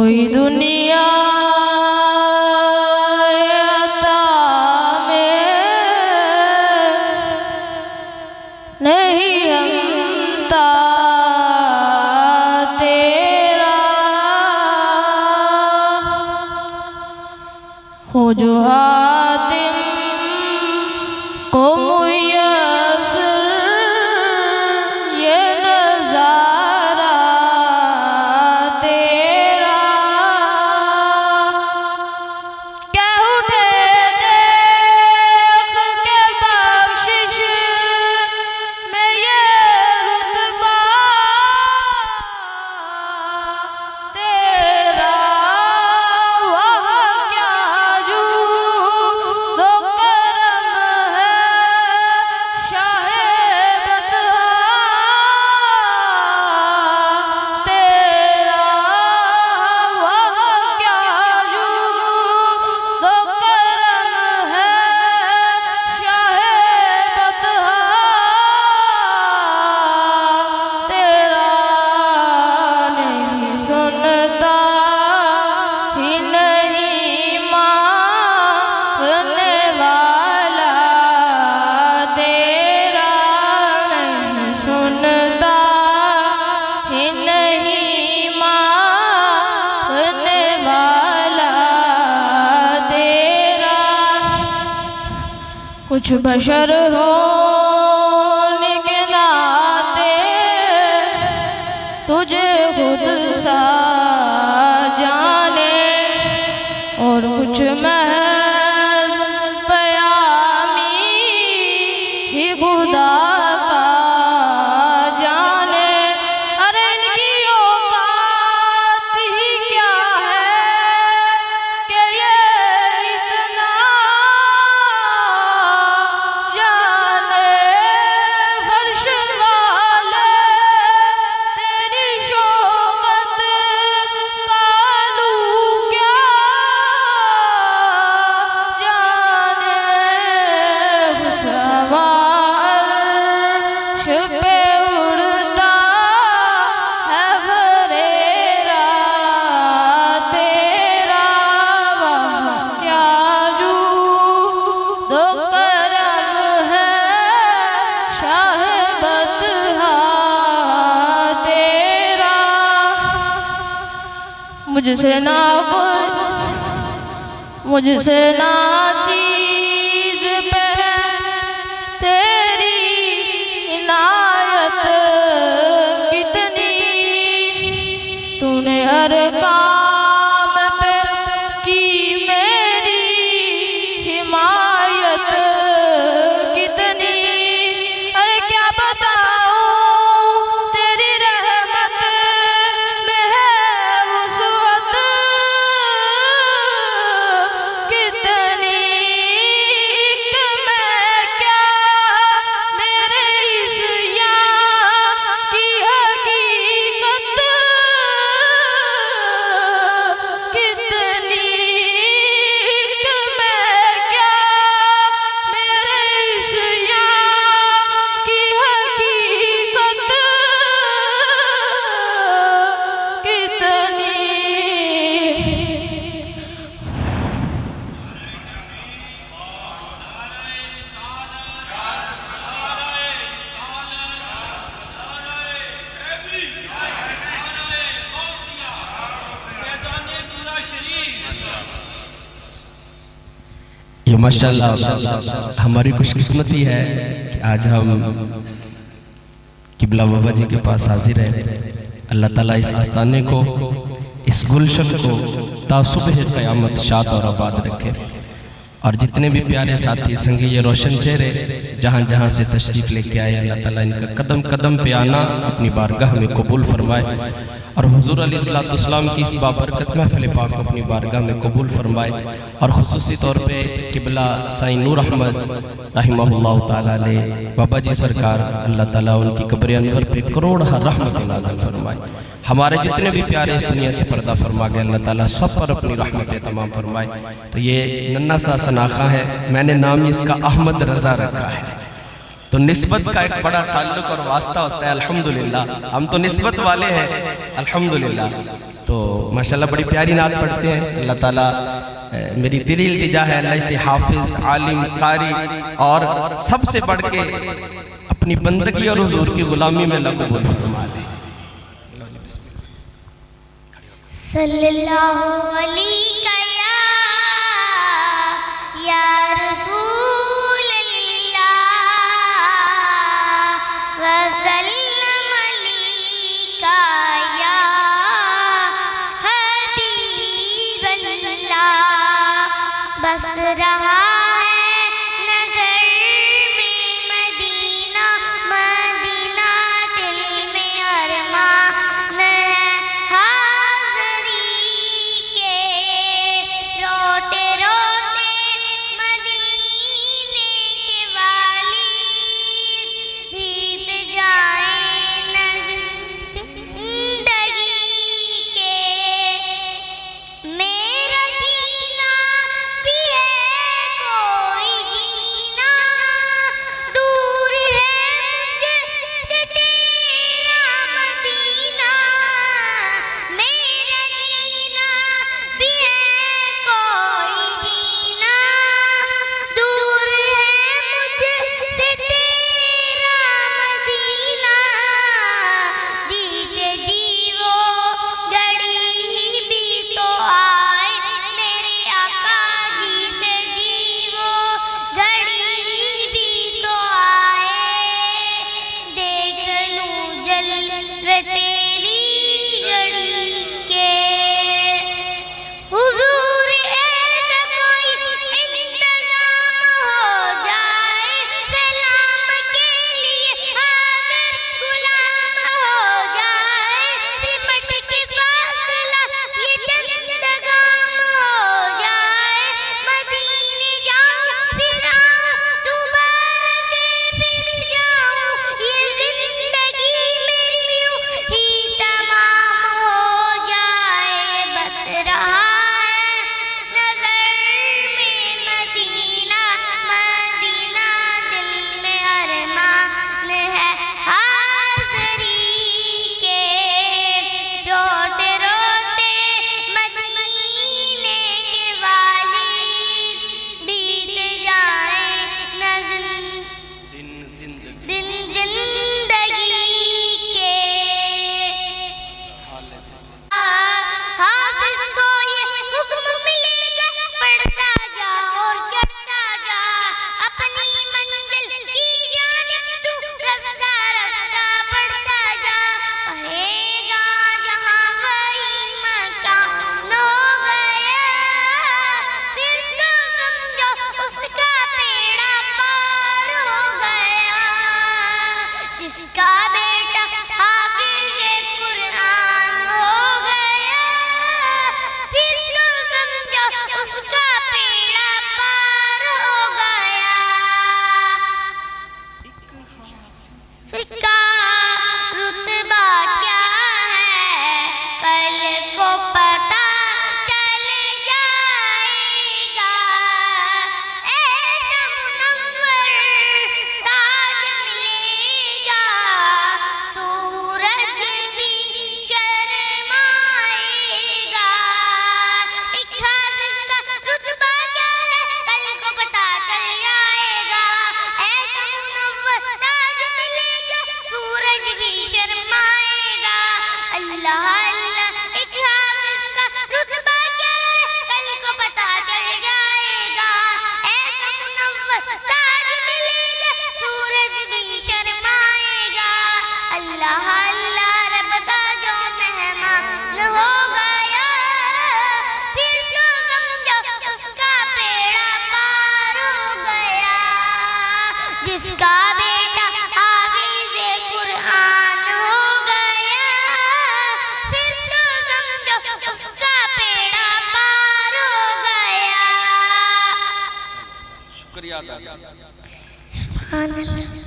कोई दुनिया अता में नहीं हमता तेरा हो जो हातिम को मुयस्सर ये नज़ारा तेरा क्या उठे देख के बख्शिश में ये रुतबा तेरा वहाँ क्या जू दो करम है शाहे बतहा तेरा वहाँ क्या जू दो करम है शाहे बतहा तेरा नहीं सुनता ही नहीं मांगने वाला तेरा नहीं सुनता ही नहीं मांगने वाला तेरा कुछ बशर होने के नाते तुझे खुद सा जाने और कुछ महज पयामी ही खुदा का जाने। अरे इनकी औकात ही क्या है कि ये इतना जाने फर्श वाले तेरी शौकत कालू क्या जाने सवार पे उड़ता है फरेरा तेरा वहाँ क्या जू दो करम है शाह बतहा तेरा मुझसे ना कोई मुझसे ना चीज पे है तेरी इनायत कितनी तूने हर काम पे की मेरी हिमायत कितनी। अरे क्या बताऊं तेरी रहमत में है वुसअत कितनी कि मैं क्या मेरे इस यहाँ की हकीकत कितनी कि मैं क्या मेरे इस यहाँ की हकीकत कितनी। ये माशाल्लाह हमारी खुशकिस्मती है कि आज हम किबला बाबा जी के पास हाजिर हैं। अल्लाह ताला इस आस्थाने को, इस गुलशन को तासुबह क़यामत शाद और आबाद रखे और जितने भी प्यारे साथी संगी ये रोशन चेहरे जहाँ जहाँ से तशरीफ़ लेके आए अल्लाह ताला इनका कदम कदम पे आना अपनी बारगाह में कबूल फरमाए और हुजूर अलैहिस्सलाम की इस बाबरकत महफ़िल पाक को अपनी बारगाह में कबूल फरमाए और ख़ुसूसी तौर पे किबला साईं नूर अहमद रहमतुल्लाह ताला अलैह बाबा जी सरकार अल्लाह ताला उनकी कब्र अनवर पे करोड़ रहमत नाज़िल फरमाए। हमारे जितने भी प्यारे इस दुनिया से पर्दा फरमा गए अल्लाह ताला सब पर अपनी रहमतें तमाम फरमाए। तो ये नन्ना सा सनाखा है, मैंने नाम इसका अहमद रज़ा रखा है। तो निस्बत का एक बड़ा ताल्लुक और वास्ता होता है। अल्हम्दुलिल्लाह हम तो निस्बत वाले हैं अल्हम्दुलिल्लाह। तो माशाल्लाह बड़ी प्यारी नात पढ़ते हैं। अल्लाह ताला मेरी दिली इल्तिजा है अल्लाह से हाफिज, आलिम, कारी और सबसे बढ़ के अपनी बंदगी और हुजूर की गुलामी में अल्लाह कबूल फरमा ले। सल्लल्लाहु अलैका या रसूल अल्लाह व सल्लम अलैका या हबीब अल्लाह। बस रहा है नजर में मदीना, मदीना दिल में अरमान है हाज़री के। रोते रोते मदीने के वाली बीत जाए न जिंदगी के। मेरा जीना भी है कोई जीना, दूर है मुझसे तेरा मदीना। मेरा जीना भी है कोई जीना, दूर है मुझसे तेरा मदीना। जीते जी वो घड़ी भी तो आए मेरे आका, जीते जी वो घड़ी भी तो आए। देख लूं जलवे तेरी घड़ी के। हुजूर ऐसा कोई इंतजाम हो जाए, सलाम के लिए हाजिर गुलाम हो जाए। सिमट के फासला ये चंद गाम हो जाए। मदीने जाऊं फिर आऊं दोबारा से फिर जाऊं, ये जिंदगी मेरी यूं ही तमाम हो जाए। बस रहा है नजर में मदीना, मदीना दिल में अरमान है हाज़री के। रोते रोते मदीने के वाली बीत जाए न दिन जिंदगी के। हाफिज को ये हुक्म मिलेगा, पढ़ता जा और चढ़ता जा, अपनी मंजिल की जानिब तू रफ्ता रफ्ता बढ़ता जा। कहेगा जहाँ वही मकान हो गया, फिर तो समझो उसका बेड़ा पार हो गया। जिसका बेटा हाफिज़े कुरान हो गया, फिर तो समझो उसका बेड़ा पार हो गया। इसका रुतबा क्या है कल को पता चल जाएगा। ऐसा मुनव्वर ताज मिलेगा, सूरज भी शर्माएगा। एक हाफिज का रुतबा क्या है कल को पता चल जाएगा। ऐसा मुनव्वर ताज मिलेगा, सूरज भी शर्माएगा। अल्लाह अल्लाह, एक हाफिज का रुतबा क्या है कल को पता चल जाएगा। ऐसा मुनव्वर ताज मिलेगा, सूरज भी शर्माएगा। अल्लाह अल्लाह, रब का जो मेहमान हो गया, फिर तो समझो उसका बेड़ा पार हो गया। जिसका बेटा हाफिज़े कुरान हो गया, फिर तो समझो उसका बेड़ा पार हो गया। शुक्रिया। सुभान अल्लाह।